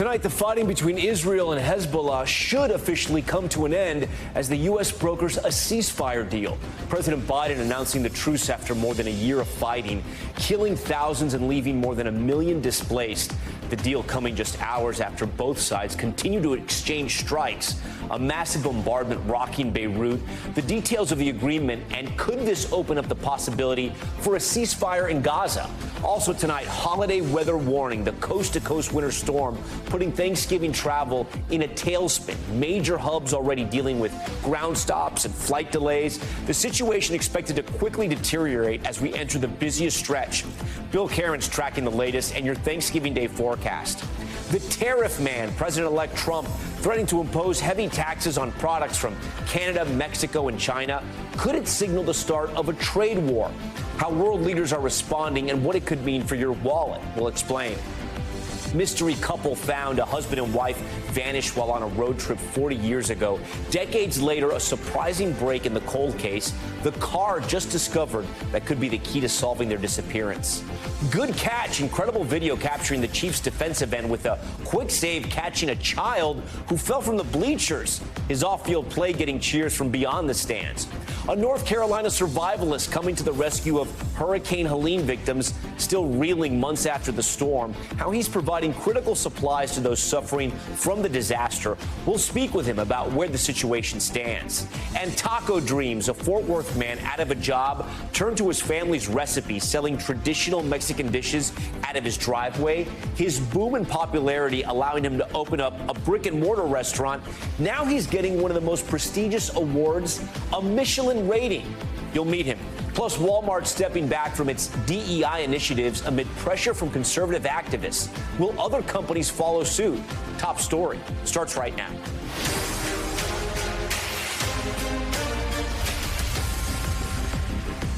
Tonight, the fighting between Israel and Hezbollah should officially come to an end as the U.S. brokers a ceasefire deal. President Biden announcing the truce after more than a year of fighting, killing thousands and leaving more than 1 million displaced. The deal coming just hours after both sides continue to exchange strikes. A massive bombardment rocking Beirut. The details of the agreement, and could this open up the possibility for a ceasefire in Gaza? Also tonight, holiday weather warning. The coast-to-coast winter storm putting Thanksgiving travel in a tailspin. Major hubs already dealing with ground stops and flight delays. The situation expected to quickly deteriorate as we enter the busiest stretch. Bill Caron's tracking the latest and your Thanksgiving Day forecast. The tariff man, President-elect Trump, threatening to impose heavy taxes on products from Canada, Mexico, and China. Could it signal the start of a trade war? How world leaders are responding and what it could mean for your wallet. We'll explain. Mystery couple found. A husband and wife vanished while on a road trip 40 years ago. Decades later, a surprising break in the cold case. The car just discovered that could be the key to solving their disappearance. Good catch. Incredible video capturing the Chiefs' defensive end with a quick save, catching a child who fell from the bleachers. His off-field play getting cheers from beyond the stands. A North Carolina survivalist coming to the rescue of Hurricane Helene victims, still reeling months after the storm. How he's providing critical supplies to those suffering from the disaster. We'll speak with him about where the situation stands. And taco dreams. A Fort Worth man out of a job turned to his family's recipe, selling traditional Mexican dishes out of his driveway. His boom in popularity allowing him to open up a brick-and-mortar restaurant. Now he's getting one of the most prestigious awards, a Michelin rating. You'll meet him. Plus, Walmart stepping back from its DEI initiatives amid pressure from conservative activists. Will other companies follow suit? Top story starts right now.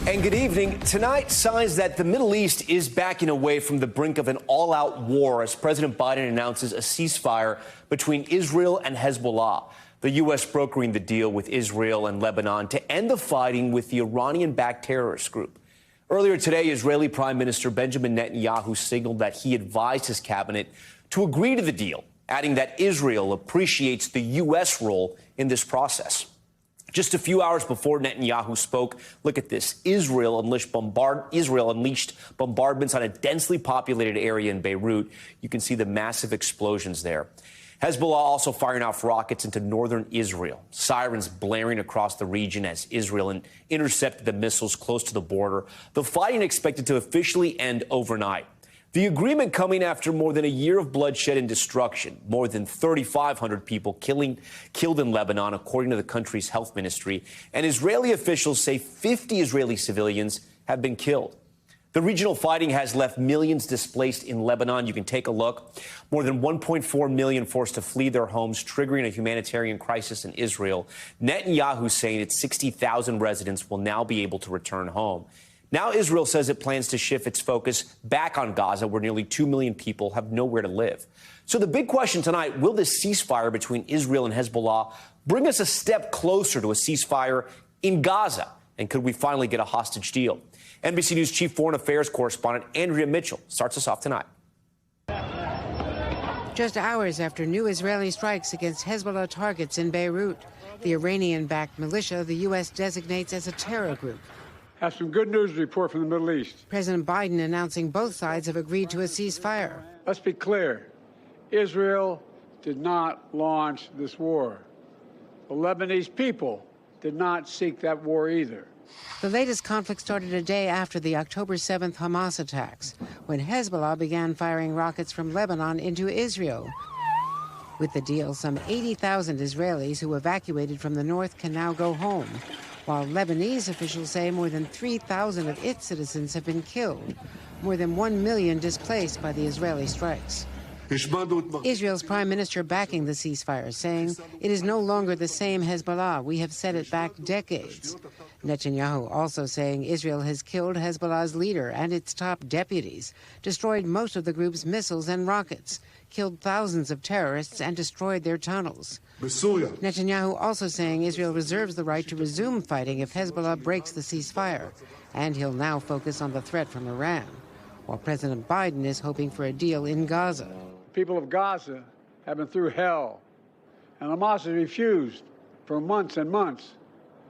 And good evening. Tonight, signs that the Middle East is backing away from the brink of an all-out war as President Biden announces a ceasefire between Israel and Hezbollah. The U.S. brokering the deal with Israel and Lebanon to end the fighting with the Iranian-backed terrorist group. Earlier today, Israeli Prime Minister Benjamin Netanyahu signaled that he advised his cabinet to agree to the deal, adding that Israel appreciates the U.S. role in this process. Just a few hours before Netanyahu spoke, look at this. Israel unleashed bombardments on a densely populated area in Beirut. You can see the massive explosions there. Hezbollah also firing off rockets into northern Israel. Sirens blaring across the region as Israel intercepted the missiles close to the border. The fighting expected to officially end overnight. The agreement coming after more than a year of bloodshed and destruction. More than 3,500 people killed in Lebanon, according to the country's health ministry. And Israeli officials say 50 Israeli civilians have been killed. The regional fighting has left millions displaced in Lebanon. You can take a look. More than 1.4 million forced to flee their homes, triggering a humanitarian crisis in Israel. Netanyahu saying its 60,000 residents will now be able to return home. Now Israel says it plans to shift its focus back on Gaza, where nearly 2 million people have nowhere to live. So the big question tonight, will this ceasefire between Israel and Hezbollah bring us a step closer to a ceasefire in Gaza? And could we finally get a hostage deal? NBC News Chief Foreign Affairs Correspondent Andrea Mitchell starts us off tonight. Just hours after new Israeli strikes against Hezbollah targets in Beirut, the Iranian-backed militia the U.S. designates as a terror group. Have some good news to report from the Middle East. President Biden announcing both sides have agreed to a ceasefire. Let's be clear. Israel did not launch this war. The Lebanese people did not seek that war either. The latest conflict started a day after the October 7th Hamas attacks, when Hezbollah began firing rockets from Lebanon into Israel. With the deal, some 80,000 Israelis who evacuated from the north can now go home, while Lebanese officials say more than 3,000 of its citizens have been killed, more than 1 million displaced by the Israeli strikes. Israel's prime minister backing the ceasefire, saying it is no longer the same Hezbollah. We have set it back decades. Netanyahu also saying Israel has killed Hezbollah's leader and its top deputies, destroyed most of the group's missiles and rockets, killed thousands of terrorists and destroyed their tunnels. Netanyahu also saying Israel reserves the right to resume fighting if Hezbollah breaks the ceasefire, and he'll now focus on the threat from Iran, while President Biden is hoping for a deal in Gaza. People of Gaza have been through hell, and Hamas has refused for months and months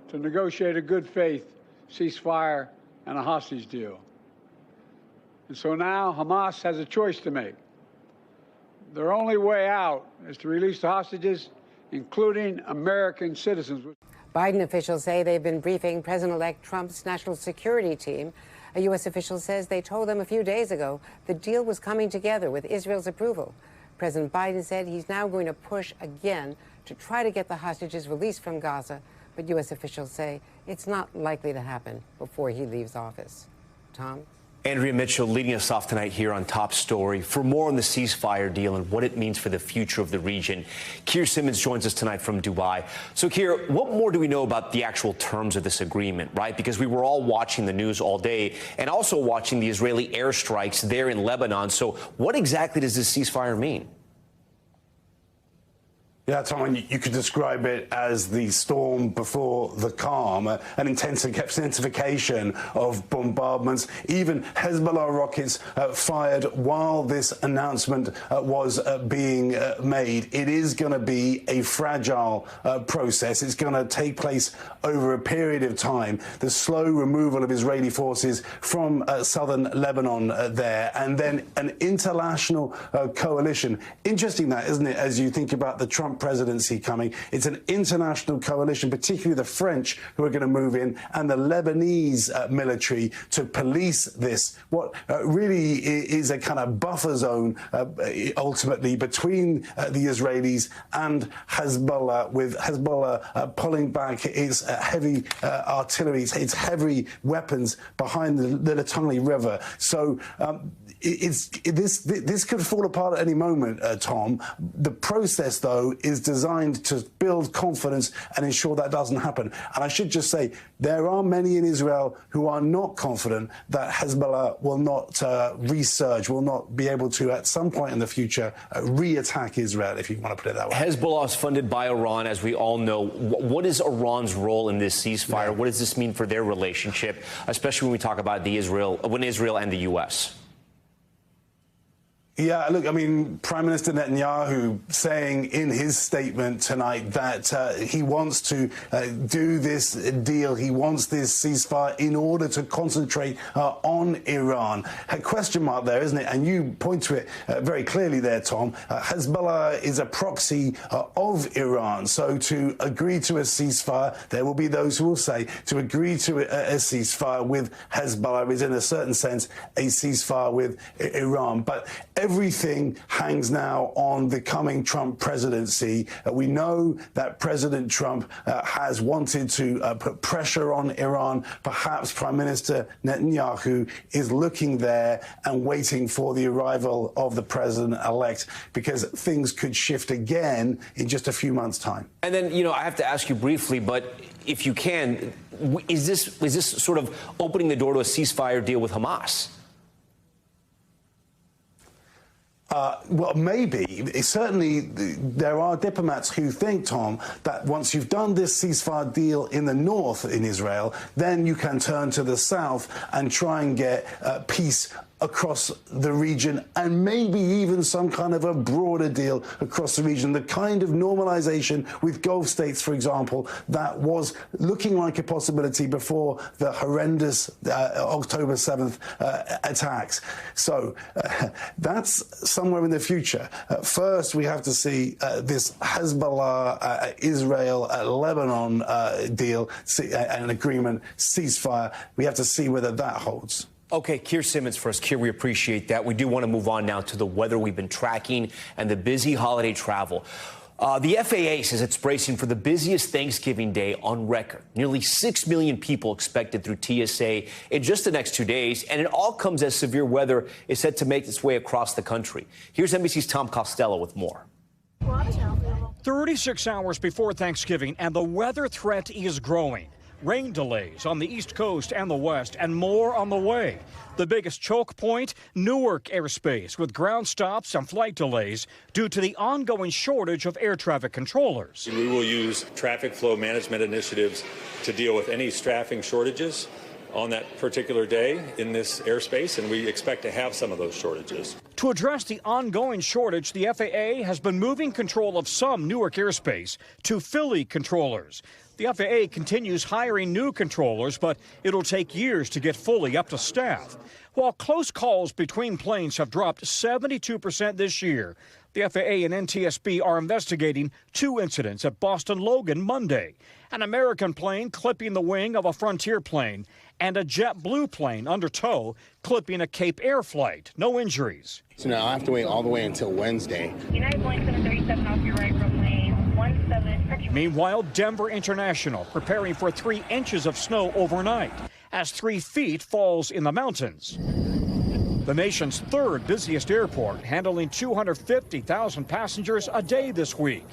to negotiate a good faith ceasefire and a hostage deal. And so now Hamas has a choice to make. Their only way out is to release the hostages, including American citizens. Biden officials say they've been briefing President-elect Trump's national security team. A U.S. official says they told them a few days ago the deal was coming together with Israel's approval. President Biden said he's now going to push again to try to get the hostages released from Gaza, but U.S. officials say it's not likely to happen before he leaves office. Tom? Andrea Mitchell leading us off tonight here on Top Story. For more on the ceasefire deal and what it means for the future of the region, Keir Simmons joins us tonight from Dubai. So, Keir, what more do we know about the actual terms of this agreement, right? Because we were all watching the news all day and also watching the Israeli airstrikes there in Lebanon. So what exactly does this ceasefire mean? Yeah, Tom, you could describe it as the storm before the calm, an intensification of bombardments, even Hezbollah rockets fired while this announcement was being made. It is going to be a fragile process. It's going to take place over a period of time. The slow removal of Israeli forces from southern Lebanon there, and then an international coalition. Interesting that, isn't it, as you think about the Trump presidency coming. It's an international coalition, particularly the French who are going to move in, and the Lebanese military to police this. What really is a kind of buffer zone, ultimately, between the Israelis and Hezbollah, with Hezbollah pulling back its heavy artillery, its heavy weapons behind the Litani River. So this could fall apart at any moment, Tom. The process, though, is designed to build confidence and ensure that doesn't happen. And I should just say, there are many in Israel who are not confident that Hezbollah will not resurge, will not be able to, at some point in the future, re-attack Israel, if you want to put it that way. Hezbollah is funded by Iran, as we all know. What is Iran's role in this ceasefire? Yeah. What does this mean for their relationship, especially when we talk about Israel and the U.S.? Yeah, look, I mean, Prime Minister Netanyahu saying in his statement tonight that he wants to do this deal, he wants this ceasefire in order to concentrate on Iran. A question mark there, isn't it? And you point to it very clearly there, Tom. Hezbollah is a proxy of Iran. So to agree to a ceasefire, there will be those who will say to agree to a ceasefire with Hezbollah is, in a certain sense, a ceasefire with Iran. But everything hangs now on the coming Trump presidency. We know that President Trump has wanted to put pressure on Iran. Perhaps Prime Minister Netanyahu is looking there and waiting for the arrival of the president-elect, because things could shift again in just a few months' time. And then, I have to ask you briefly, but if you can, is this sort of opening the door to a ceasefire deal with Hamas? Well, maybe. Certainly, there are diplomats who think, Tom, that once you've done this ceasefire deal in the north in Israel, then you can turn to the south and try and get peace across the region, and maybe even some kind of a broader deal across the region, the kind of normalization with Gulf states, for example, that was looking like a possibility before the horrendous October 7th attacks. So that's somewhere in the future. First, we have to see this Hezbollah, Israel, Lebanon deal, an agreement, ceasefire. We have to see whether that holds. Okay, Keir Simmons for us. Keir, we appreciate that. We do want to move on now to the weather we've been tracking and the busy holiday travel. The FAA says it's bracing for the busiest Thanksgiving day on record. Nearly 6 million people expected through TSA in just the next 2 days, and it all comes as severe weather is set to make its way across the country. Here's NBC's Tom Costello with more. 36 hours before Thanksgiving, and the weather threat is growing. Rain delays on the East Coast and the West, and more on the way. The biggest choke point, Newark airspace, with ground stops and flight delays due to the ongoing shortage of air traffic controllers. We will use traffic flow management initiatives to deal with any staffing shortages. on that particular day in this airspace, and we expect to have some of those shortages. To address the ongoing shortage, the FAA has been moving control of some Newark airspace to Philly controllers. The FAA continues hiring new controllers, but it'll take years to get fully up to staff. While close calls between planes have dropped 72% this year, the FAA and NTSB are investigating 2 incidents at Boston Logan Monday. An American plane clipping the wing of a Frontier plane and a JetBlue plane under tow clipping a Cape Air flight. No injuries. So now I have to wait all the way until Wednesday. United Boeing 737 off your right from lane 17. Meanwhile, Denver International preparing for 3 inches of snow overnight as 3 feet falls in the mountains. The nation's 3rd busiest airport, handling 250,000 passengers a day this week.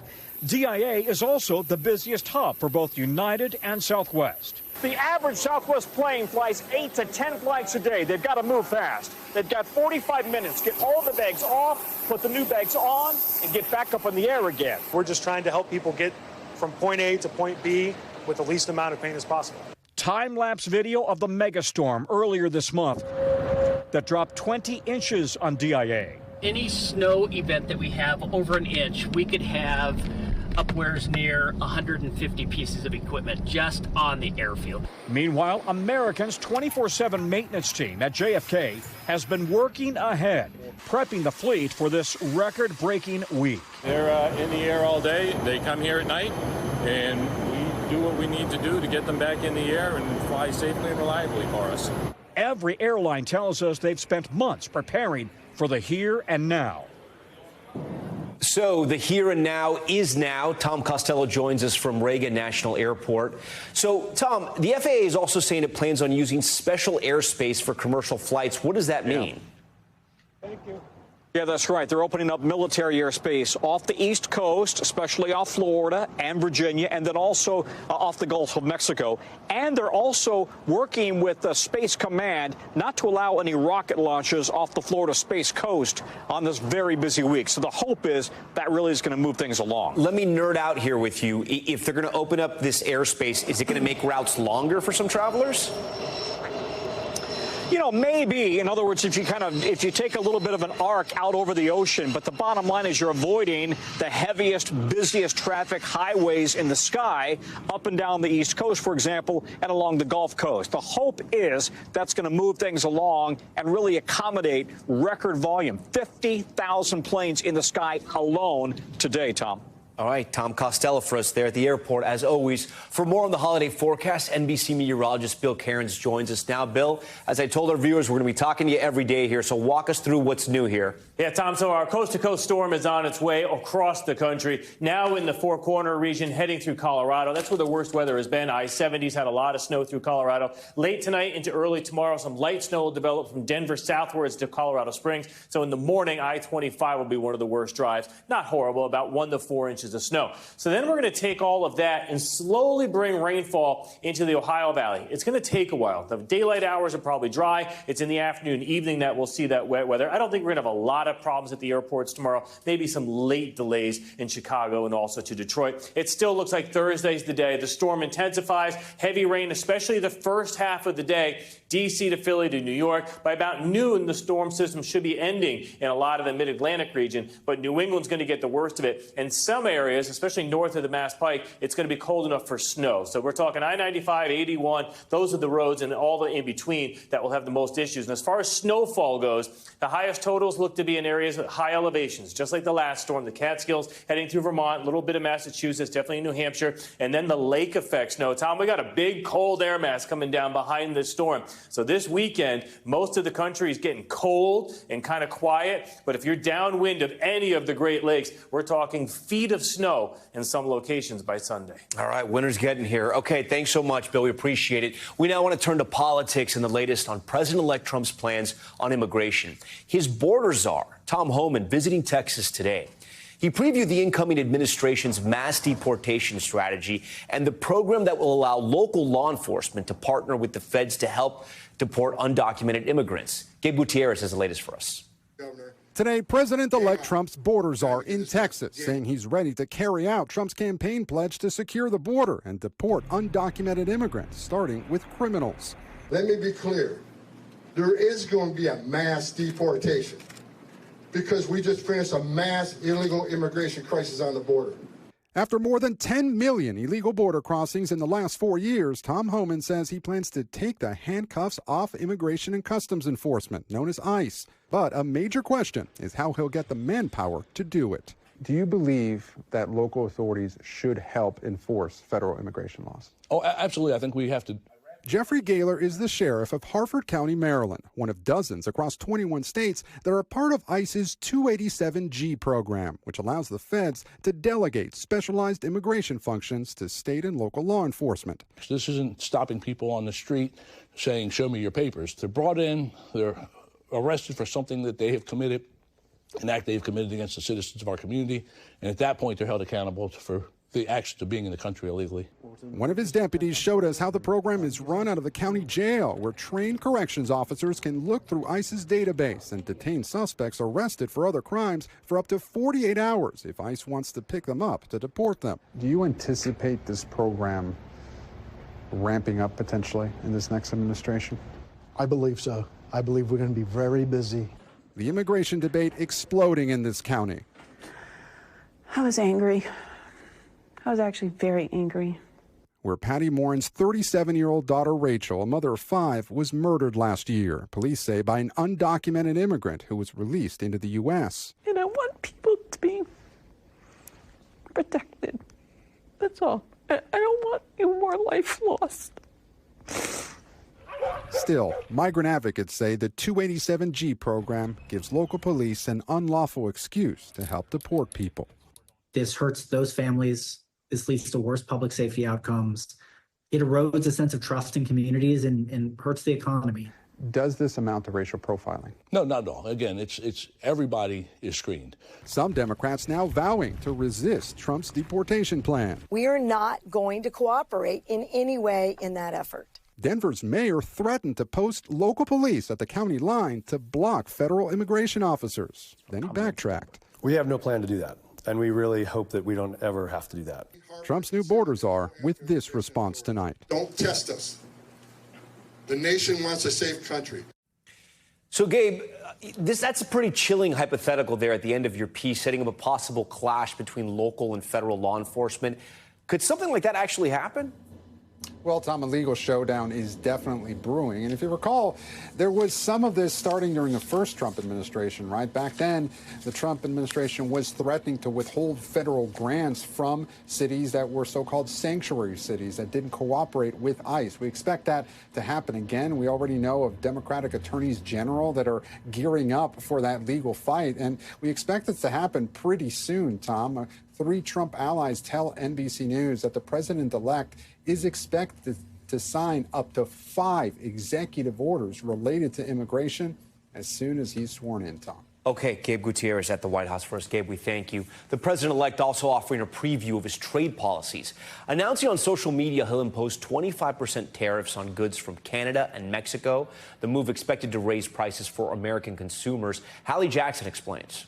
DIA is also the busiest hub for both United and Southwest. The average Southwest plane flies 8 to 10 flights a day. They've got to move fast. They've got 45 minutes, get all the bags off, put the new bags on, and get back up in the air again. We're just trying to help people get from point A to point B with the least amount of pain as possible. Time-lapse video of the megastorm earlier this month that dropped 20 inches on DIA. Any snow event that we have over an inch, we could have upwards near 150 pieces of equipment just on the airfield. Meanwhile, American's 24/7 maintenance team at JFK has been working ahead, prepping the fleet for this record-breaking week. They're in the air all day. They come here at night, and we do what we need to do to get them back in the air and fly safely and reliably for us. Every airline tells us they've spent months preparing for the here and now. So the here and now is now. Tom Costello joins us from Reagan National Airport. So, Tom, the FAA is also saying it plans on using special airspace for commercial flights. What does that mean? Thank you. Yeah, that's right. They're opening up military airspace off the East Coast, especially off Florida and Virginia, and then also off the Gulf of Mexico. And they're also working with Space Command not to allow any rocket launches off the Florida Space Coast on this very busy week. So the hope is that really is going to move things along. Let me nerd out here with you. If they're going to open up this airspace, is it going to make routes longer for some travelers? You know, maybe. In other words, if you take a little bit of an arc out over the ocean, but the bottom line is you're avoiding the heaviest, busiest traffic highways in the sky up and down the East Coast, for example, and along the Gulf Coast. The hope is that's going to move things along and really accommodate record volume. 50,000 planes in the sky alone today, Tom. All right, Tom Costello for us there at the airport, as always. For more on the holiday forecast, NBC meteorologist Bill Cairns joins us now. Bill, as I told our viewers, we're going to be talking to you every day here, so walk us through what's new here. Yeah, Tom, so our coast-to-coast storm is on its way across the country, now in the Four Corner region, heading through Colorado. That's where the worst weather has been. I-70's had a lot of snow through Colorado. Late tonight into early tomorrow, some light snow will develop from Denver southwards to Colorado Springs. So in the morning, I-25 will be one of the worst drives. Not horrible, about 1 to 4 inches of snow. So then we're going to take all of that and slowly bring rainfall into the Ohio Valley. It's going to take a while. The daylight hours are probably dry. It's in the afternoon, evening that we'll see that wet weather. I don't think we're going to have a lot of problems at the airports tomorrow. Maybe some late delays in Chicago and also to Detroit. It still looks like Thursday's the day. The storm intensifies. Heavy rain, especially the first half of the day. D.C. to Philly to New York. By about noon, the storm system should be ending in a lot of the mid-Atlantic region, but New England's going to get the worst of it. In some areas, especially north of the Mass Pike, it's going to be cold enough for snow. So we're talking I-95, 81. Those are the roads and all the in between that will have the most issues. And as far as snowfall goes, the highest totals look to be in areas with high elevations, just like the last storm, the Catskills heading through Vermont, a little bit of Massachusetts, definitely New Hampshire, and then the lake effect snow. Tom, we got a big cold air mass coming down behind this storm. So this weekend, most of the country is getting cold and kind of quiet. But if you're downwind of any of the Great Lakes, we're talking feet of snow in some locations by Sunday. All right, winter's getting here. Okay, thanks so much, Bill. We appreciate it. We now want to turn to politics and the latest on President-elect Trump's plans on immigration. His border czar, Tom Homan, visiting Texas today. He previewed the incoming administration's mass deportation strategy and the program that will allow local law enforcement to partner with the feds to help deport undocumented immigrants. Gabe Gutierrez has the latest for us. Today, President-elect Trump's border czar in Texas, saying he's ready to carry out Trump's campaign pledge to secure the border and deport undocumented immigrants, starting with criminals. Let me be clear. There is going to be a mass deportation because we just finished a mass illegal immigration crisis on the border. After more than 10 million illegal border crossings in the last 4 years, Tom Llamas says he plans to take the handcuffs off Immigration and Customs Enforcement, known as ICE. But a major question is how he'll get the manpower to do it. Do you believe that local authorities should help enforce federal immigration laws? Oh, absolutely. I think we have to. Jeffrey Gaylor is the sheriff of Harford County, Maryland, one of dozens across 21 states that are part of ICE's 287G program, which allows the feds to delegate specialized immigration functions to state and local law enforcement. This isn't stopping people on the street saying, show me your papers. They're brought in, they're arrested for something that they have committed, an act they have committed against the citizens of our community, and at that point they're held accountable for the actions of being in the country illegally. One of his deputies showed us how the program is run out of the county jail, where trained corrections officers can look through ICE's database and detain suspects arrested for other crimes for up to 48 hours if ICE wants to pick them up to deport them. Do you anticipate this program ramping up potentially in this next administration? I believe so. I believe we're going to be very busy. The immigration debate exploding in this county. I was angry. I was actually very angry. Where Patty Morin's 37-year-old daughter Rachel, a mother of 5, was murdered last year, police say, by an undocumented immigrant who was released into the U.S. And I want people to be protected. That's all. I don't want any more life lost. Still, migrant advocates say the 287G program gives local police an unlawful excuse to help deport people. This hurts those families. This leads to worse public safety outcomes. It erodes a sense of trust in communities and hurts the economy. Does this amount to racial profiling? No, not at all. Again, it's everybody is screened. Some Democrats now vowing to resist Trump's deportation plan. We are not going to cooperate in any way in that effort. Denver's mayor threatened to post local police at the county line to block federal immigration officers. Then he backtracked. We have no plan to do that. And we really hope that we don't ever have to do that. Trump's new border czar with this response tonight. Don't test us. The nation wants a safe country. So, Gabe, that's a pretty chilling hypothetical there at the end of your piece, setting up a possible clash between local and federal law enforcement. Could something like that actually happen? Well, Tom, a legal showdown is definitely brewing. And if you recall, there was some of this starting during the first Trump administration, right? Back then, the Trump administration was threatening to withhold federal grants from cities that were so-called sanctuary cities that didn't cooperate with ICE. We expect that to happen again. We already know of Democratic attorneys general that are gearing up for that legal fight. And we expect it to happen pretty soon, Tom. 3 Trump allies tell NBC News that the president-elect is expected to sign up to 5 executive orders related to immigration as soon as he's sworn in, Tom. Okay, Gabe Gutierrez at the White House for us. Gabe, we thank you. The president-elect also offering a preview of his trade policies, announcing on social media he'll impose 25% tariffs on goods from Canada and Mexico. The move expected to raise prices for American consumers. Hallie Jackson explains.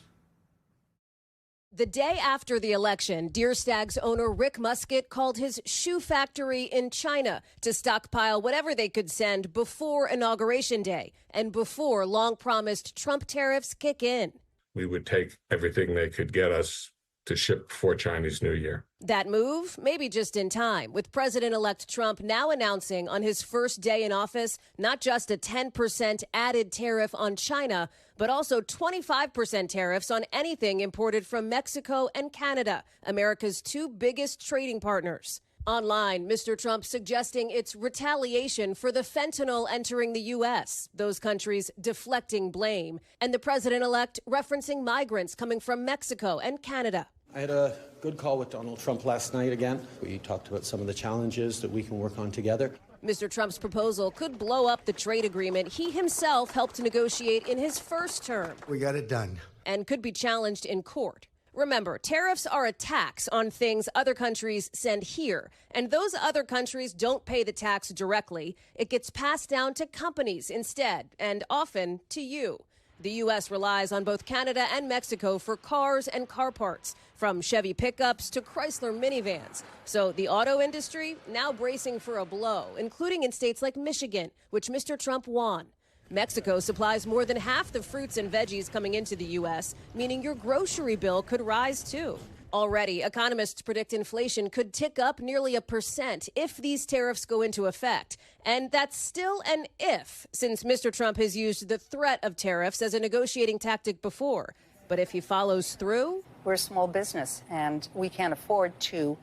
The day after the election, Deer Stag's owner Rick Muscat called his shoe factory in China to stockpile whatever they could send before Inauguration Day and before long-promised Trump tariffs kick in. We would take everything they could get us to ship before Chinese New Year. That move, maybe just in time, with President-elect Trump now announcing on his first day in office not just a 10% added tariff on China, but also 25% tariffs on anything imported from Mexico and Canada, America's 2 biggest trading partners. Online, Mr. Trump suggesting it's retaliation for the fentanyl entering the U.S., those countries deflecting blame, and the president-elect referencing migrants coming from Mexico and Canada. I had a good call with Donald Trump last night again. We talked about some of the challenges that we can work on together. Mr. Trump's proposal could blow up the trade agreement he himself helped negotiate in his first term. We got it done. And could be challenged in court. Remember, tariffs are a tax on things other countries send here, and those other countries don't pay the tax directly. It gets passed down to companies instead, and often to you. The U.S. relies on both Canada and Mexico for cars and car parts, from Chevy pickups to Chrysler minivans. So the auto industry now bracing for a blow, including in states like Michigan, which Mr. Trump won. Mexico supplies more than half the fruits and veggies coming into the U.S., meaning your grocery bill could rise too. Already, economists predict inflation could tick up nearly 1% if these tariffs go into effect. And that's still an if, since Mr. Trump has used the threat of tariffs as a negotiating tactic before. But if he follows through? We're a small business, and we can't afford to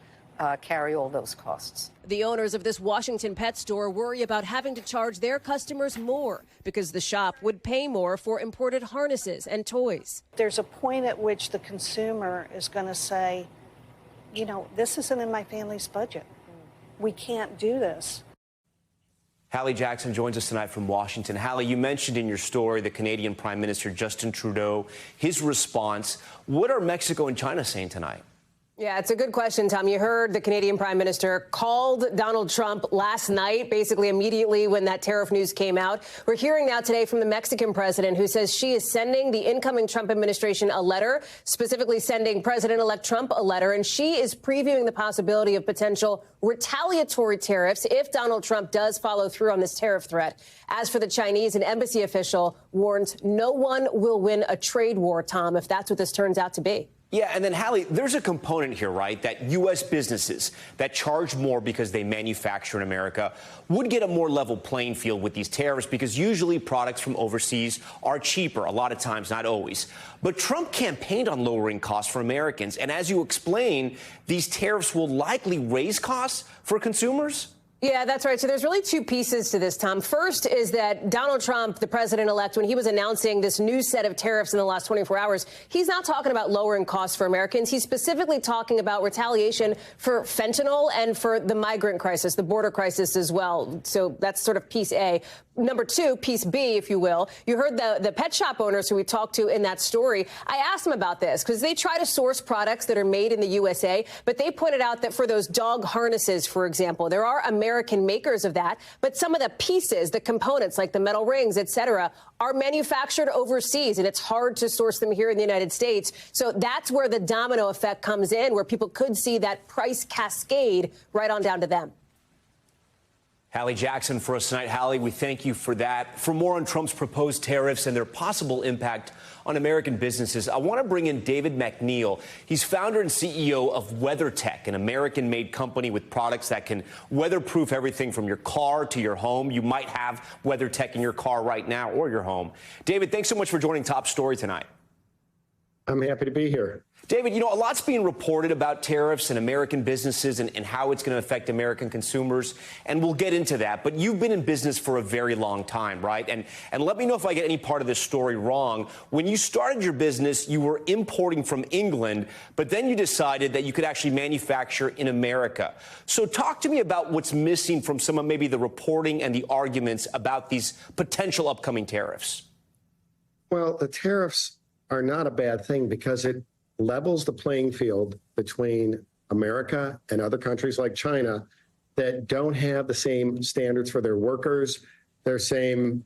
carry all those costs. The owners of this Washington pet store worry about having to charge their customers more because the shop would pay more for imported harnesses and toys. There's a point at which the consumer is going to say, you know, this isn't in my family's budget. We can't do this. Hallie Jackson joins us tonight from Washington. Hallie, you mentioned in your story the Canadian Prime Minister Justin Trudeau, his response. What are Mexico and China saying tonight? Yeah, it's a good question, Tom. You heard the Canadian Prime Minister called Donald Trump last night, basically immediately when that tariff news came out. We're hearing now today from the Mexican president, who says she is sending the incoming Trump administration a letter, specifically sending President-elect Trump a letter, and she is previewing the possibility of potential retaliatory tariffs if Donald Trump does follow through on this tariff threat. As for the Chinese, an embassy official warns no one will win a trade war, Tom, if that's what this turns out to be. Yeah, and then, Hallie, there's a component here, right, that U.S. businesses that charge more because they manufacture in America would get a more level playing field with these tariffs because usually products from overseas are cheaper, a lot of times, not always. But Trump campaigned on lowering costs for Americans. And as you explain, these tariffs will likely raise costs for consumers? Yeah, that's right. So there's really two pieces to this, Tom. First is that Donald Trump, the president-elect, when he was announcing this new set of tariffs in the last 24 hours, he's not talking about lowering costs for Americans. He's specifically talking about retaliation for fentanyl and for the migrant crisis, the border crisis as well. So that's sort of piece A. Number two, piece B, if you will. You heard the pet shop owners who we talked to in that story. I asked them about this because they try to source products that are made in the USA, but they pointed out that for those dog harnesses, for example, there are American makers of that, but some of the pieces, the components like the metal rings, et cetera, are manufactured overseas, and it's hard to source them here in the United States. So that's where the domino effect comes in, where people could see that price cascade right on down to them. Hallie Jackson for us tonight. Hallie, we thank you for that. For more on Trump's proposed tariffs and their possible impact on American businesses, I want to bring in David McNeil. He's founder and CEO of WeatherTech, an American-made company with products that can weatherproof everything from your car to your home. You might have WeatherTech in your car right now or your home. David, thanks so much for joining Top Story tonight. I'm happy to be here. David, you know, a lot's being reported about tariffs and American businesses and how it's going to affect American consumers, and we'll get into that. But you've been in business for a very long time, right? And let me know if I get any part of this story wrong. When you started your business, you were importing from England, but then you decided that you could actually manufacture in America. So talk to me about what's missing from some of maybe the reporting and the arguments about these potential upcoming tariffs. Well, the tariffs are not a bad thing because it levels the playing field between America and other countries like China that don't have the same standards for their workers, their same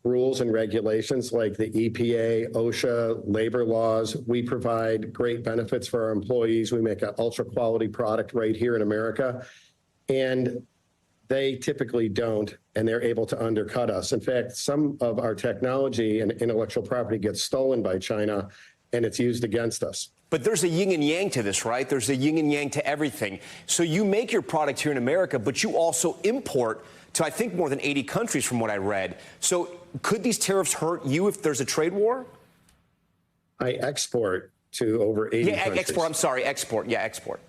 rules and regulations like the EPA, OSHA, labor laws. We provide great benefits for our employees. We make an ultra quality product right here in America. And they typically don't, and they're able to undercut us. In fact, some of our technology and intellectual property gets stolen by China, and it's used against us. But there's a yin and yang to this, right? There's a yin and yang to everything. So you make your product here in America, but you also import to, I think, more than 80 countries from what I read. So could these tariffs hurt you if there's a trade war? I export to over 80 countries. Export. I'm sorry, export. Yeah, export.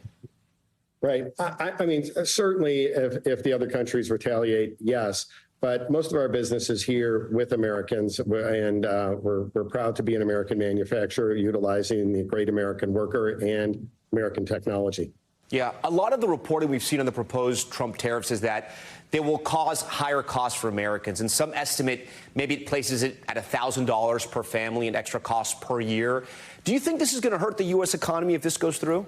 Right. I mean, certainly if the other countries retaliate, yes. But most of our business is here with Americans, and we're proud to be an American manufacturer utilizing the great American worker and American technology. Yeah, a lot of the reporting we've seen on the proposed Trump tariffs is that they will cause higher costs for Americans. And some estimate maybe it places it at $1,000 per family in extra costs per year. Do you think this is going to hurt the U.S. economy if this goes through?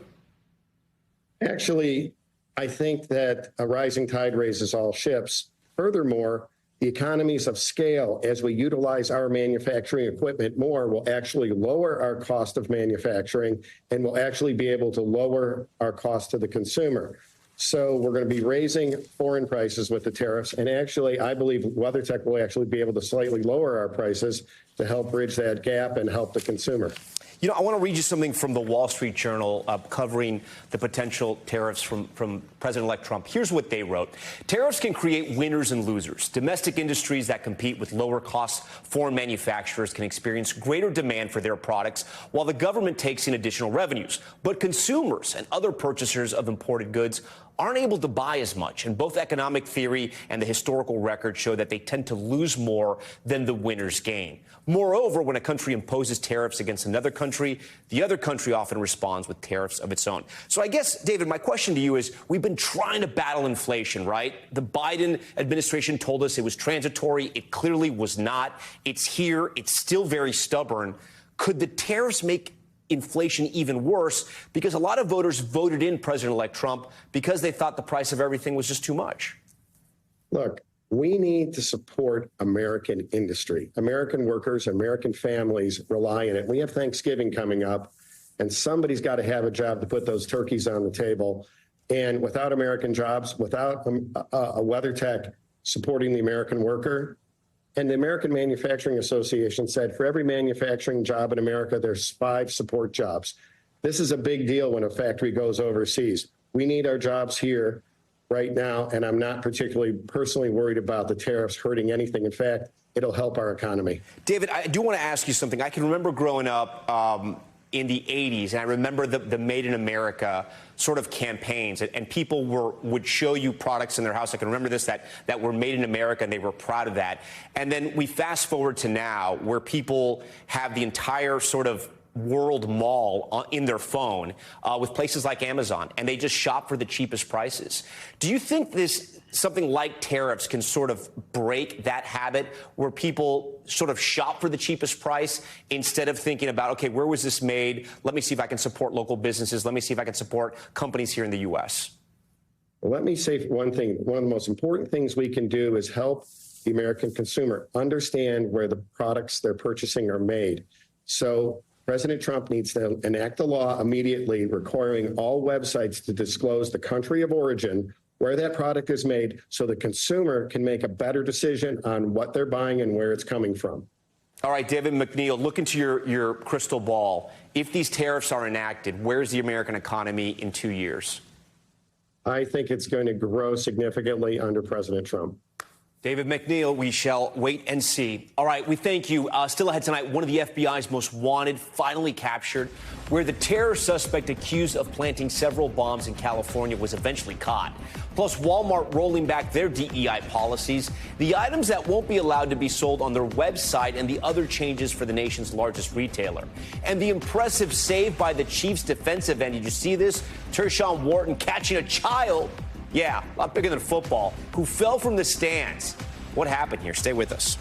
Actually, I think that a rising tide raises all ships. Furthermore, the economies of scale as we utilize our manufacturing equipment more will actually lower our cost of manufacturing and will actually be able to lower our cost to the consumer. So we're going to be raising foreign prices with the tariffs. And actually, I believe WeatherTech will actually be able to slightly lower our prices to help bridge that gap and help the consumer. You know, I want to read you something from the Wall Street Journal covering the potential tariffs from President-elect Trump. Here's what they wrote. Tariffs can create winners and losers. Domestic industries that compete with lower cost foreign manufacturers can experience greater demand for their products while the government takes in additional revenues. But consumers and other purchasers of imported goods aren't able to buy as much. And both economic theory and the historical record show that they tend to lose more than the winners gain. Moreover, when a country imposes tariffs against another country, the other country often responds with tariffs of its own. So I guess, David, my question to you is, we've been trying to battle inflation, right? The Biden administration told us it was transitory. It clearly was not. It's here. It's still very stubborn. Could the tariffs make inflation even worse? Because a lot of voters voted in President-elect Trump because they thought the price of everything was just too much. Look, we need to support American industry. American workers, American families rely on it. We have Thanksgiving coming up, and somebody's got to have a job to put those turkeys on the table. And without American jobs, without a WeatherTech supporting the American worker, and the American Manufacturing Association said for every manufacturing job in America, there's 5 support jobs. This is a big deal when a factory goes overseas. We need our jobs here right now, and I'm not particularly personally worried about the tariffs hurting anything. In fact, it'll help our economy. David, I do want to ask you something. I can remember growing up in the 80s, and I remember the Made in America sort of campaigns, and people would show you products in their house. I can remember this, that were made in America, and they were proud of that. And then we fast forward to now, where people have the entire sort of world mall in their phone with places like Amazon, and they just shop for the cheapest prices. Do you think something like tariffs can sort of break that habit where people sort of shop for the cheapest price instead of thinking about, okay, where was this made? Let me see if I can support local businesses. Let me see if I can support companies here in the U.S. Well, let me say one thing. One of the most important things we can do is help the American consumer understand where the products they're purchasing are made. So President Trump needs to enact a law immediately requiring all websites to disclose the country of origin, where that product is made, so the consumer can make a better decision on what they're buying and where it's coming from. All right, David McNeil, look into your crystal ball. If these tariffs are enacted, where's the American economy in 2 years? I think it's going to grow significantly under President Trump. David McNeil, we shall wait and see. All right, we thank you. Still ahead tonight, one of the FBI's most wanted finally captured, where the terror suspect accused of planting several bombs in California was eventually caught. Plus, Walmart rolling back their DEI policies, the items that won't be allowed to be sold on their website, and the other changes for the nation's largest retailer. And the impressive save by the Chiefs defensive end. Did you see this? Tershawn Wharton catching a child. Yeah, a lot bigger than football, who fell from the stands. What happened here? Stay with us.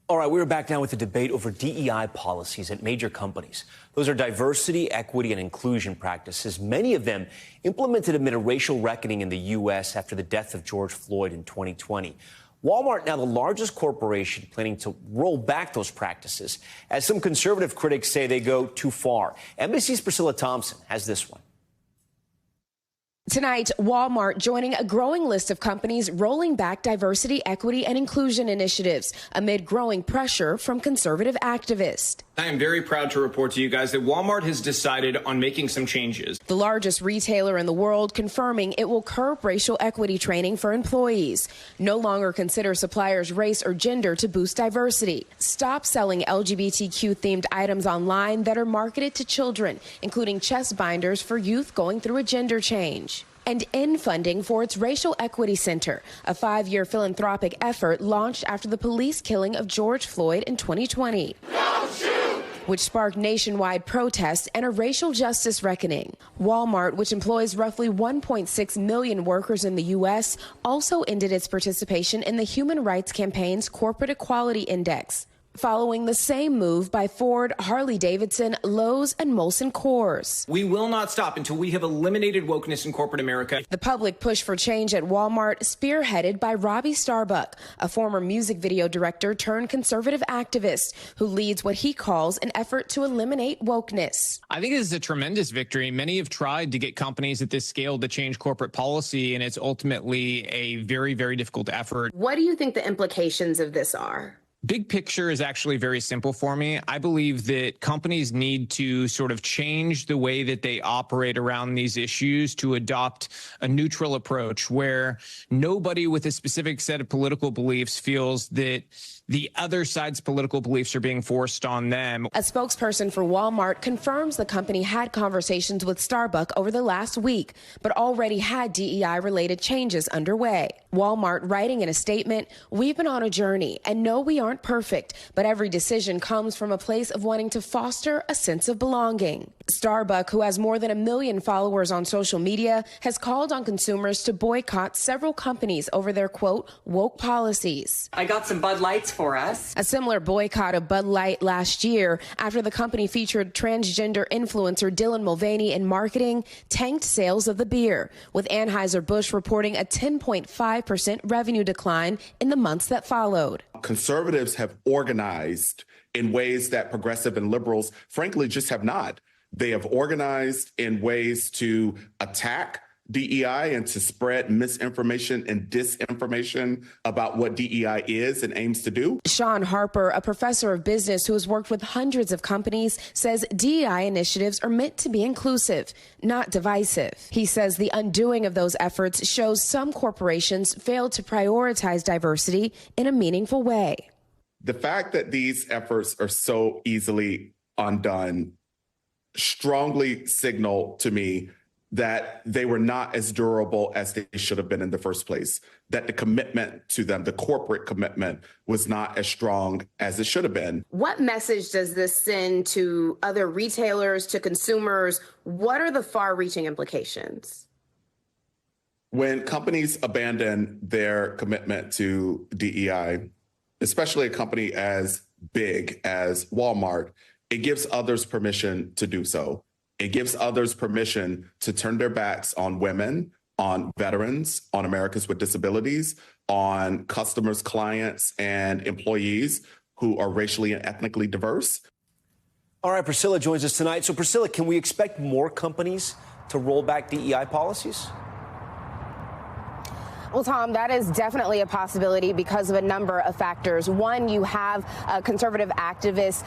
All right, we're back now with the debate over DEI policies at major companies. Those are diversity, equity, and inclusion practices, many of them implemented amid a racial reckoning in the U.S. after the death of George Floyd in 2020. Walmart, now the largest corporation, planning to roll back those practices, as some conservative critics say they go too far. NBC's Priscilla Thompson has this one. Tonight, Walmart joining a growing list of companies rolling back diversity, equity, and inclusion initiatives amid growing pressure from conservative activists. I am very proud to report to you guys that Walmart has decided on making some changes. The largest retailer in the world confirming it will curb racial equity training for employees, no longer consider suppliers race or gender to boost diversity, stop selling LGBTQ-themed items online that are marketed to children, including chest binders for youth going through a gender change, and end funding for its Racial Equity Center, a 5-year philanthropic effort launched after the police killing of George Floyd in 2020. Which sparked nationwide protests and a racial justice reckoning. Walmart, which employs roughly 1.6 million workers in the U.S., also ended its participation in the Human Rights Campaign's Corporate Equality Index. following the same move by Ford, Harley-Davidson, Lowe's, and Molson Coors. We will not stop until we have eliminated wokeness in corporate America. The public push for change at Walmart spearheaded by Robbie Starbuck, a former music video director turned conservative activist who leads what he calls an effort to eliminate wokeness. I think this is a tremendous victory. Many have tried to get companies at this scale to change corporate policy, and it's ultimately a very, very difficult effort. What do you think the implications of this are? Big picture is actually very simple for me. I believe that companies need to sort of change the way that they operate around these issues to adopt a neutral approach where nobody with a specific set of political beliefs feels that the other side's political beliefs are being forced on them. A spokesperson for Walmart confirms the company had conversations with Starbucks over the last week, but already had DEI-related changes underway. Walmart writing in a statement, "We've been on a journey and know we aren't perfect, but every decision comes from a place of wanting to foster a sense of belonging." Starbucks, who has more than 1 million followers on social media, has called on consumers to boycott several companies over their, quote, woke policies. I got some Bud Lights for us. A similar boycott of Bud Light last year after the company featured transgender influencer Dylan Mulvaney in marketing tanked sales of the beer, with Anheuser-Busch reporting a 10.5% revenue decline in the months that followed. Conservatives have organized in ways that progressive and liberals, frankly, just have not. They have organized in ways to attack DEI and to spread misinformation and disinformation about what DEI is and aims to do. Sean Harper, a professor of business who has worked with hundreds of companies, says DEI initiatives are meant to be inclusive, not divisive. He says the undoing of those efforts shows some corporations failed to prioritize diversity in a meaningful way. The fact that these efforts are so easily undone strongly signal to me that they were not as durable as they should have been in the first place, that the commitment to them, the corporate commitment, was not as strong as it should have been. What message does this send to other retailers, to consumers? What are the far-reaching implications? When companies abandon their commitment to DEI, especially a company as big as Walmart, it gives others permission to do so. It gives others permission to turn their backs on women, on veterans, on Americans with disabilities, on customers, clients, and employees who are racially and ethnically diverse. All right, Priscilla joins us tonight. So, Priscilla, can we expect more companies to roll back DEI policies? Well, Tom, that is definitely a possibility because of a number of factors. One, you have conservative activists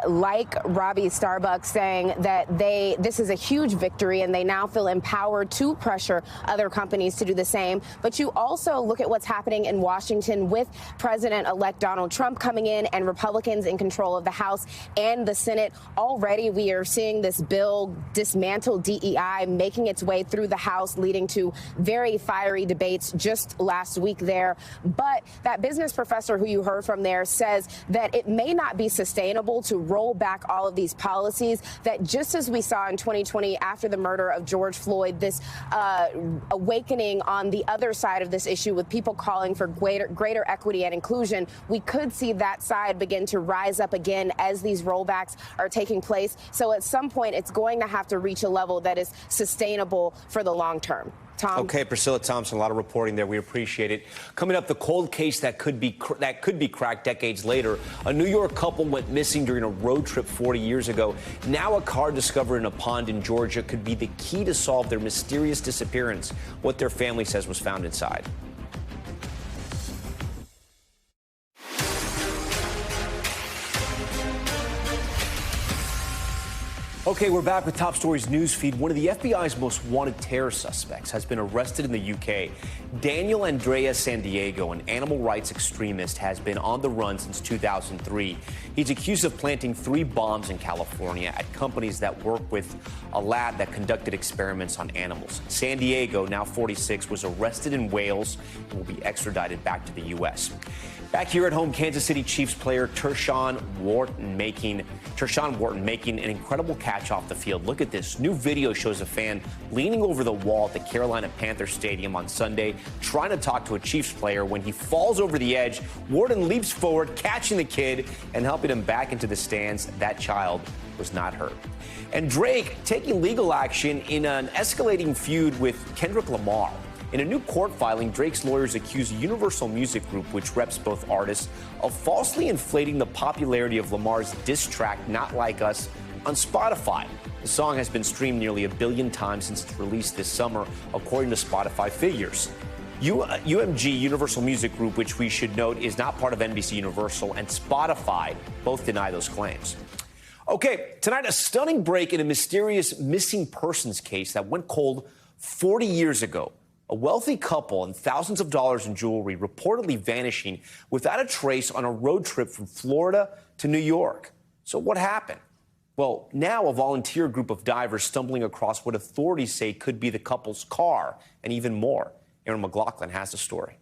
like Robbie Starbuck saying that this is a huge victory and they now feel empowered to pressure other companies to do the same. But you also look at what's happening in Washington with President-elect Donald Trump coming in and Republicans in control of the House and the Senate. Already we are seeing this bill dismantle DEI making its way through the House, leading to very fiery debates just last week there. But that business professor who you heard from there says that it may not be sustainable to roll back all of these policies, that just as we saw in 2020 after the murder of George Floyd, this awakening on the other side of this issue with people calling for greater equity and inclusion, we could see that side begin to rise up again as these rollbacks are taking place. So at some point, it's going to have to reach a level that is sustainable for the long term. Tom? Okay, Priscilla Thompson, a lot of reporting there. We appreciate it. Coming up, the cold case that could be cracked decades later. A New York couple went missing during a road trip 40 years ago. Now a car discovered in a pond in Georgia could be the key to solve their mysterious disappearance. What their family says was found inside. Okay, we're back with Top Stories news feed. One of the FBI's most wanted terror suspects has been arrested in the UK. Daniel Andrea Sandiego, an animal rights extremist, has been on the run since 2003. He's accused of planting 3 bombs in California at companies that work with a lab that conducted experiments on animals. Sandiego, now 46, was arrested in Wales and will be extradited back to the U.S. Back here at home, Kansas City Chiefs player Tershawn Wharton making an incredible catch catch off the field. Look at this. New video shows a fan leaning over the wall at the Carolina Panthers Stadium on Sunday, trying to talk to a Chiefs player when he falls over the edge. Warden leaps forward, catching the kid and helping him back into the stands. That child was not hurt. And Drake taking legal action in an escalating feud with Kendrick Lamar. In a new court filing, Drake's lawyers accuse Universal Music Group, which reps both artists, of falsely inflating the popularity of Lamar's diss track, Not Like Us, on Spotify. The song has been streamed nearly 1 billion times since its release this summer, according to Spotify figures. UMG, Universal Music Group, which we should note is not part of NBC Universal, and Spotify both deny those claims. Okay, tonight, a stunning break in a mysterious missing persons case that went cold 40 years ago. A wealthy couple and thousands of dollars in jewelry reportedly vanishing without a trace on a road trip from Florida to New York. So what happened? Well, now a volunteer group of divers stumbling across what authorities say could be the couple's car and even more. Aaron McLaughlin has the story.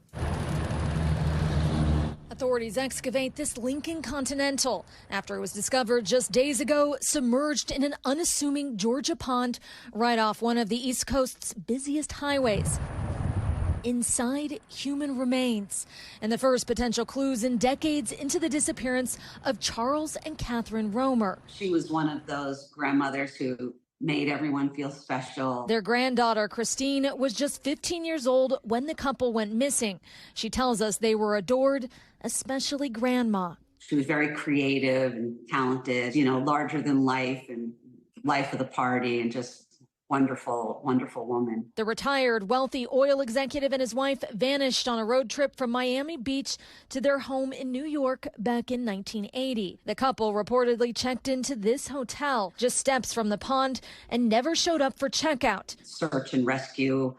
Authorities excavate this Lincoln Continental after it was discovered just days ago submerged in an unassuming Georgia pond right off one of the East Coast's busiest highways. Inside, human remains and the first potential clues in decades into the disappearance of Charles and Catherine Romer. She was one of those grandmothers who made everyone feel special. Their granddaughter, Christine, was just 15 years old when the couple went missing. She tells us they were adored, especially Grandma. She was very creative and talented, larger than life and life of the party, and just wonderful, wonderful woman. The retired wealthy oil executive and his wife vanished on a road trip from Miami Beach to their home in New York back in 1980. The couple reportedly checked into this hotel just steps from the pond and never showed up for checkout. Search and rescue.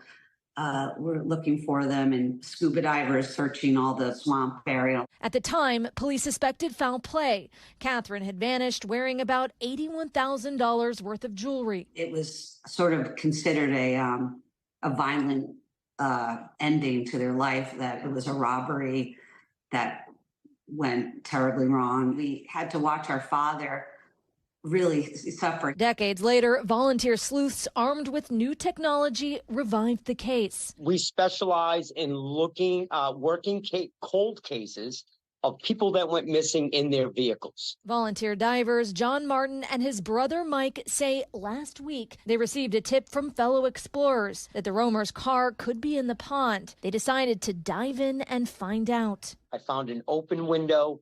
We're looking for them, and scuba divers searching all the swamp area. At the time, police suspected foul play. Catherine had vanished wearing about $81,000 worth of jewelry. It was sort of considered a violent ending to their life, that it was a robbery that went terribly wrong. We had to watch our father really suffer. Decades later, volunteer sleuths armed with new technology revived the case. We specialize in working cold cases of people that went missing in their vehicles. Volunteer divers John Martin and his brother Mike say last week they received a tip from fellow explorers that the Romer's car could be in the pond. They decided to dive in and find out. I found an open window,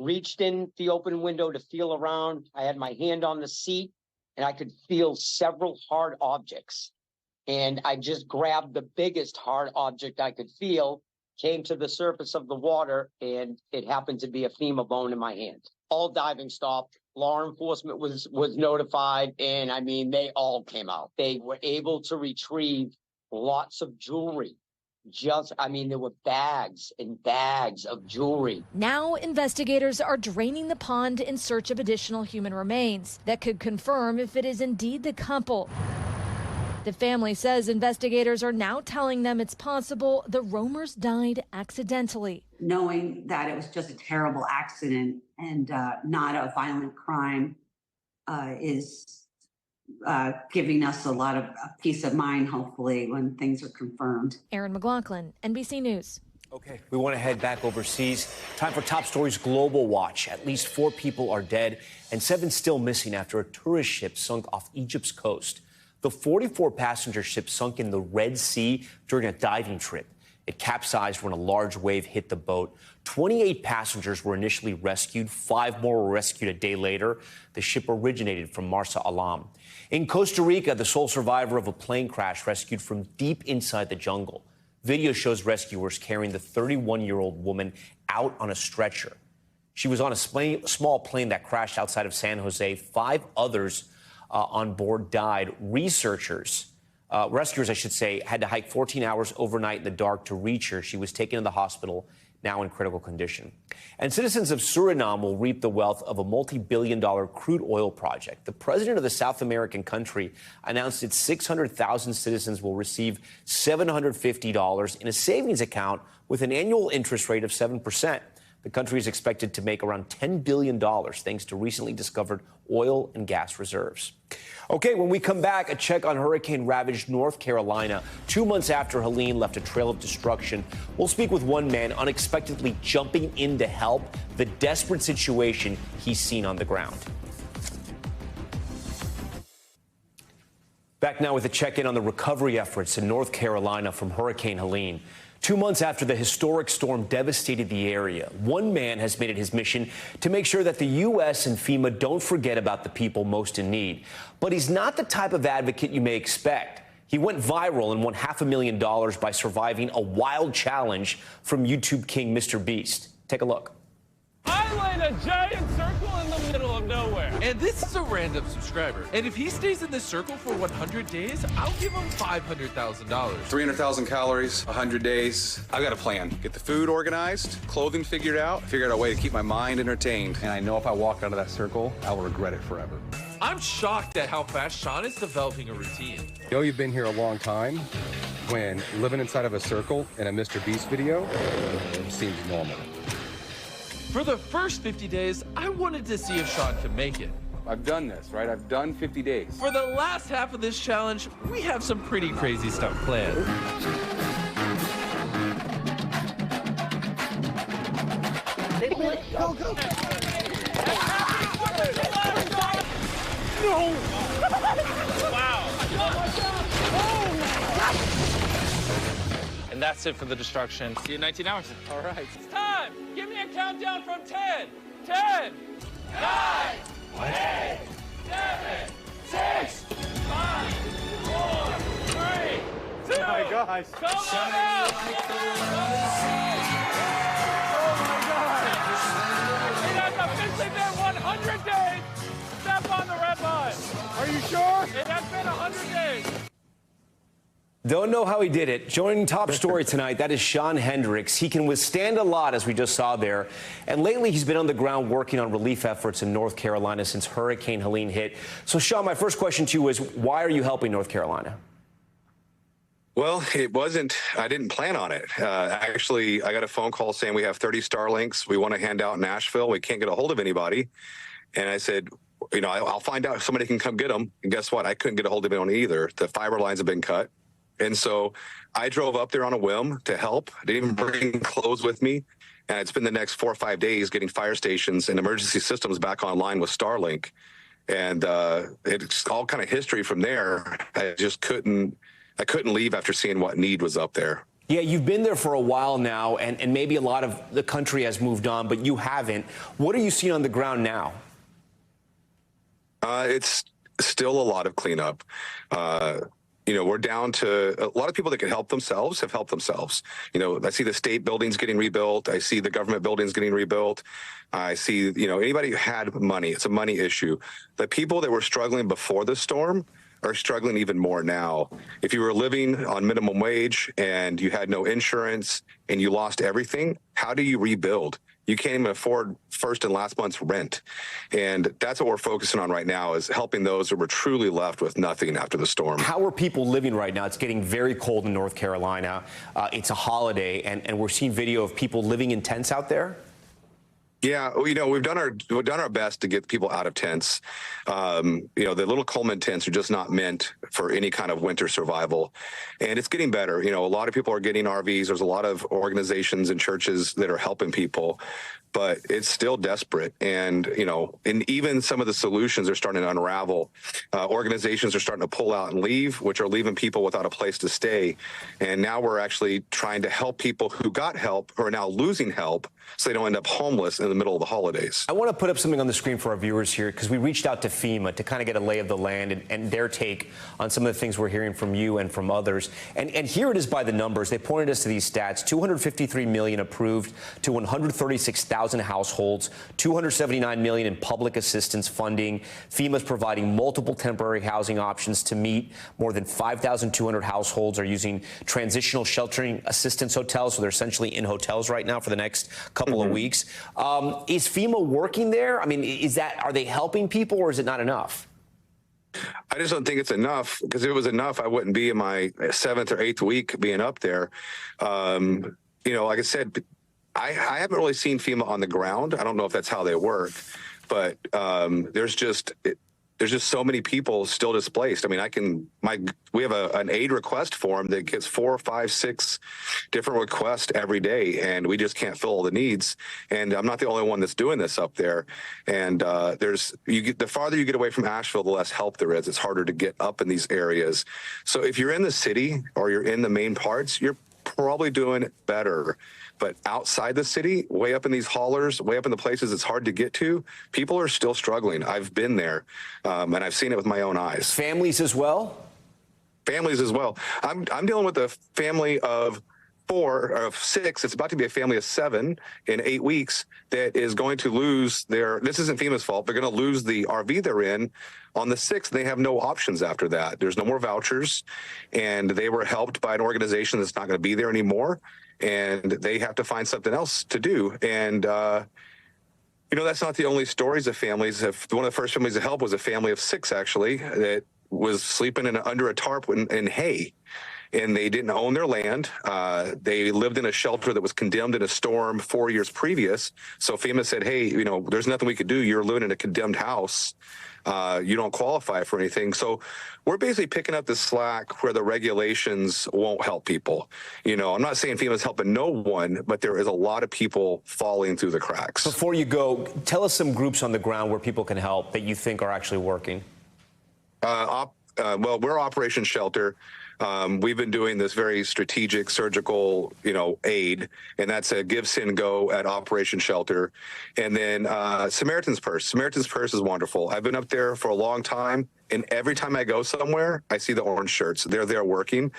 reached in the open window to feel around. I had my hand on the seat and I could feel several hard objects. And I just grabbed the biggest hard object I could feel, came to the surface of the water, and it happened to be a femur bone in my hand. All diving stopped. Law enforcement was notified, and they all came out. They were able to retrieve lots of jewelry. There were bags and bags of jewelry. Now investigators are draining the pond in search of additional human remains that could confirm if it is indeed the couple. The family says investigators are now telling them it's possible the Romers died accidentally. Knowing that it was just a terrible accident and not a violent crime is giving us a lot of peace of mind, hopefully, when things are confirmed. Aaron McLaughlin, NBC News. Okay, we want to head back overseas. Time for Top Stories Global Watch. At least 4 people are dead and 7 still missing after a tourist ship sunk off Egypt's coast. The 44-passenger ship sunk in the Red Sea during a diving trip. It capsized when a large wave hit the boat. 28 passengers were initially rescued. 5 more were rescued a day later. The ship originated from Marsa Alam. In Costa Rica, the sole survivor of a plane crash rescued from deep inside the jungle. Video shows rescuers carrying the 31-year-old woman out on a stretcher. She was on a small plane that crashed outside of San Jose. 5 others on board died. Rescuers, I should say, had to hike 14 hours overnight in the dark to reach her. She was taken to the hospital, now in critical condition. And citizens of Suriname will reap the wealth of a multi-billion-dollar crude oil project. The president of the South American country announced its 600,000 citizens will receive $750 in a savings account with an annual interest rate of 7%. The country is expected to make around $10 billion thanks to recently discovered oil and gas reserves. Okay, when we come back, a check on hurricane-ravaged North Carolina 2 months after Helene left a trail of destruction. We'll speak with one man unexpectedly jumping in to help, the desperate situation he's seen on the ground. Back now with a check-in on the recovery efforts in North Carolina from Hurricane Helene. 2 months after the historic storm devastated the area, one man has made it his mission to make sure that the U.S. and FEMA don't forget about the people most in need. But he's not the type of advocate you may expect. He went viral and won $500,000 by surviving a wild challenge from YouTube king Mr. Beast. Take a look. I laid a giant circle in the middle of nowhere. And this is a random subscriber. And if he stays in this circle for 100 days, I'll give him $500,000. 300,000 calories, 100 days. I've got a plan. Get the food organized, clothing figured out, figure out a way to keep my mind entertained. And I know if I walk out of that circle, I will regret it forever. I'm shocked at how fast Sean is developing a routine. You know you've been here a long time when living inside of a circle in a Mr. Beast video seems normal. For the first 50 days, I wanted to see if Sean could make it. I've done this, right? I've done 50 days. For the last half of this challenge, we have some pretty crazy stuff planned. Go, go. No! Wow. And that's it for the destruction. See you in 19 hours. All right. It's time. Give me a countdown from 10. 10, 9, 8, 7, 6, 5, 4, 3, 2. Oh my gosh. Come on out. Oh my God. It has officially been 100 days. Step on the red line. Are you sure? It has been 100 days. Don't know how he did it. Joining Top Story tonight, that is Sean Hendricks. He can withstand a lot, as we just saw there. And lately, he's been on the ground working on relief efforts in North Carolina since Hurricane Helene hit. So, Sean, my first question to you is, why are you helping North Carolina? Well, I didn't plan on it. Actually, I got a phone call saying we have 30 Starlinks we want to hand out in Nashville. We can't get a hold of anybody. And I said, you know, I'll find out if somebody can come get them. And guess what? I couldn't get a hold of anyone either. The fiber lines have been cut. And so I drove up there on a whim to help. I didn't even bring clothes with me. And it's been the next 4 or 5 days getting fire stations and emergency systems back online with Starlink. And it's all kind of history from there. I couldn't leave after seeing what need was up there. Yeah, you've been there for a while now, and maybe a lot of the country has moved on, but you haven't. What are you seeing on the ground now? It's still a lot of cleanup. You know, we're down to a lot of people that can help themselves have helped themselves. You know, I see the state buildings getting rebuilt. I see the government buildings getting rebuilt. I see, you know, anybody who had money, it's a money issue. The people that were struggling before the storm are struggling even more now. If you were living on minimum wage and you had no insurance and you lost everything, how do you rebuild? You can't even afford first and last month's rent. And that's what we're focusing on right now, is helping those who were truly left with nothing after the storm. How are people living right now? It's getting very cold in North Carolina. It's a holiday, and we're seeing video of people living in tents out there. Yeah, well, you know, we've done our best to get people out of tents. You know, the little Coleman tents are just not meant for any kind of winter survival. And it's getting better. You know, a lot of people are getting RVs. There's a lot of organizations and churches that are helping people, but it's still desperate. And, you know, and even some of the solutions are starting to unravel. Organizations are starting to pull out and leave, which are leaving people without a place to stay. And now we're actually trying to help people who got help, who are now losing help, so they don't end up homeless in the middle of the holidays. I want to put up something on the screen for our viewers here, because we reached out to FEMA to kind of get a lay of the land and their take on some of the things we're hearing from you and from others. And here it is by the numbers. They pointed us to these stats: $253 million approved to 136,000 households, $279 million in public assistance funding. FEMA's providing multiple temporary housing options to meet. More than 5,200 households are using transitional sheltering assistance hotels, so they're essentially in hotels right now for the next couple of weeks. Is FEMA working there? I mean, are they helping people, or is it not enough? I just don't think it's enough, because if it was enough, I wouldn't be in my 7th or 8th week being up there. You know, like I said, I haven't really seen FEMA on the ground. I don't know if that's how they work, but there's just so many people still displaced. I mean, we have an aid request form that gets 4, 5, 6 different requests every day, and we just can't fill all the needs. And I'm not the only one that's doing this up there. And the farther you get away from Asheville, the less help there is. It's harder to get up in these areas. So if you're in the city or you're in the main parts, you're probably doing better. But outside the city, way up in these haulers, way up in the places it's hard to get to, people are still struggling. I've been there, and I've seen it with my own eyes. Families as well? Families as well. I'm dealing with a family of 6. It's about to be a family of 7 in 8 weeks that is going to lose this isn't FEMA's fault. They're going to lose the RV they're in on the 6th. They have no options after that. There's no more vouchers, and they were helped by an organization that's not going to be there anymore. And they have to find something else to do. And, that's not the only stories of families. One of the first families to help was a family of 6, actually, that was sleeping under a tarp in hay. And they didn't own their land. They lived in a shelter that was condemned in a storm 4 years previous. So FEMA said, hey, there's nothing we could do. You're living in a condemned house. You don't qualify for anything. So we're basically picking up the slack where the regulations won't help people. I'm not saying FEMA's helping no one, but there is a lot of people falling through the cracks. Before you go, tell us some groups on the ground where people can help that you think are actually working. Well, we're Operation Shelter. We've been doing this very strategic surgical, aid, and that's a give, send, go at Operation Shelter. And then Samaritan's Purse. Samaritan's Purse is wonderful. I've been up there for a long time, and every time I go somewhere, I see the orange shirts. They're there working.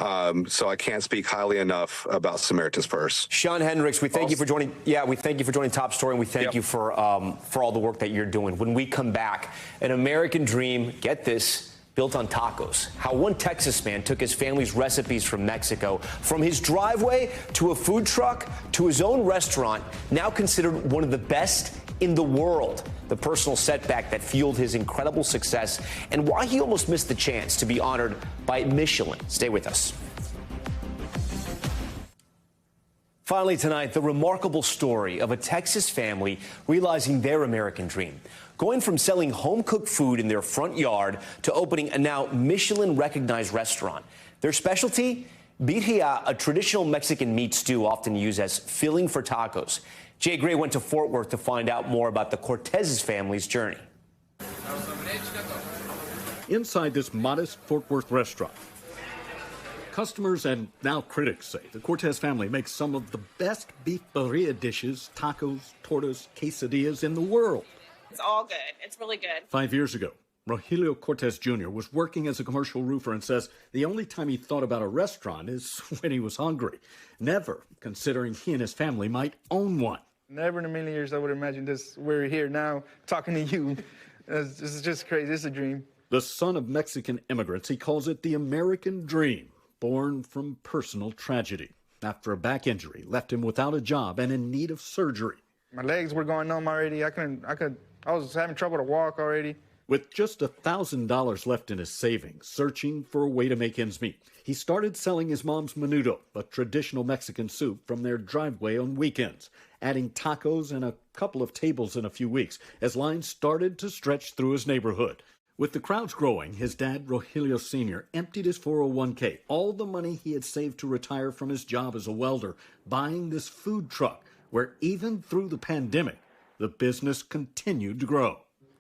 So I can't speak highly enough about Samaritan's Purse. Sean Hendricks, we thank you for joining. Yeah, we thank you for joining Top Story, and we thank you for all the work that you're doing. When we come back, an American dream, get this, built on tacos. How one Texas man took his family's recipes from Mexico, from his driveway to a food truck to his own restaurant, now considered one of the best in the world. The personal setback that fueled his incredible success and why he almost missed the chance to be honored by Michelin. Stay with us. Finally tonight, the remarkable story of a Texas family realizing their American dream. Going from selling home-cooked food in their front yard to opening a now Michelin-recognized restaurant. Their specialty? Birria, a traditional Mexican meat stew often used as filling for tacos. Jay Gray went to Fort Worth to find out more about the Cortez's family's journey. Inside this modest Fort Worth restaurant, customers and now critics say the Cortez family makes some of the best beef birria dishes, tacos, tortas, quesadillas in the world. It's all good. It's really good. 5 years ago, Rogelio Cortez Jr. was working as a commercial roofer and says the only time he thought about a restaurant is when he was hungry, never considering he and his family might own one. Never in a million years I would imagine this. We're here now talking to you. This is just crazy. It's a dream. The son of Mexican immigrants, he calls it the American dream, born from personal tragedy. After a back injury, left him without a job and in need of surgery. My legs were going numb already. I was having trouble to walk already. With just $1,000 left in his savings, searching for a way to make ends meet, he started selling his mom's menudo, a traditional Mexican soup, from their driveway on weekends, adding tacos and a couple of tables in a few weeks as lines started to stretch through his neighborhood. With the crowds growing, his dad, Rogelio Sr., emptied his 401k, all the money he had saved to retire from his job as a welder, buying this food truck, where even through the pandemic, the business continued to grow.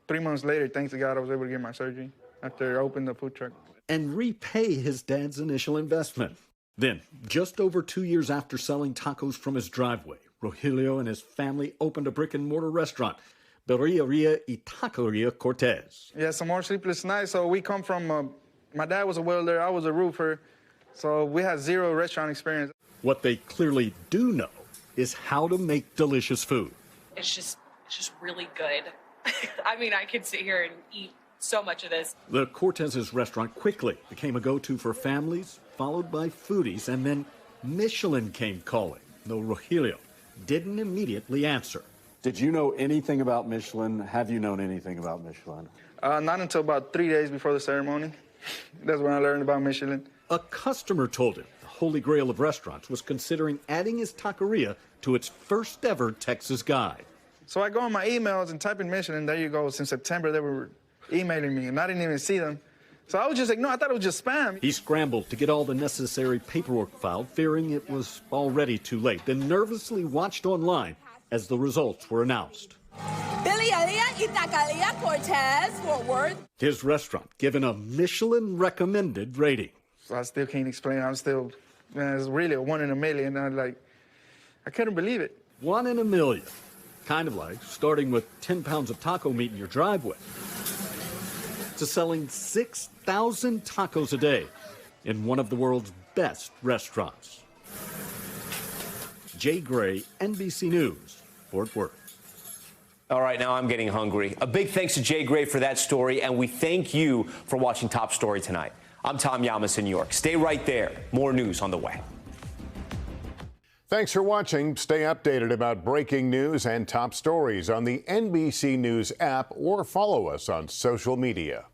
3 months later, thanks to God, I was able to get my surgery after I opened the food truck. And repay his dad's initial investment. Then, just over 2 years after selling tacos from his driveway, Rogelio and his family opened a brick-and-mortar restaurant, Birria y Taqueria Cortez. Yeah, some more sleepless nights. So we come from, my dad was a welder, I was a roofer, so we had zero restaurant experience. What they clearly do know is how to make delicious food. It's just really good. I mean, I could sit here and eat so much of this. The Cortez's restaurant quickly became a go-to for families, followed by foodies, and then Michelin came calling, though Rogelio didn't immediately answer. Did you know anything about Michelin? Have you known anything about Michelin? Not until about 3 days before the ceremony. That's when I learned about Michelin. A customer told him the holy grail of restaurants, was considering adding his taqueria to its first ever Texas guide. So I go on my emails and type in Michelin, and there you go. Since September, they were emailing me, and I didn't even see them. So I was just like, no, I thought it was just spam. He scrambled to get all the necessary paperwork filed, fearing it was already too late, then nervously watched online as the results were announced. Fort Worth. His restaurant given a Michelin recommended rating. So I still can't explain. I'm still, man, it's really a 1 in a million. I couldn't believe it. 1 in a million. Kind of like starting with 10 pounds of taco meat in your driveway to selling 6,000 tacos a day in one of the world's best restaurants. Jay Gray, NBC News, Fort Worth. All right, now I'm getting hungry. A big thanks to Jay Gray for that story, and we thank you for watching Top Story tonight. I'm Tom Llamas in New York. Stay right there. More news on the way. Thanks for watching. Stay updated about breaking news and top stories on the NBC News app or follow us on social media.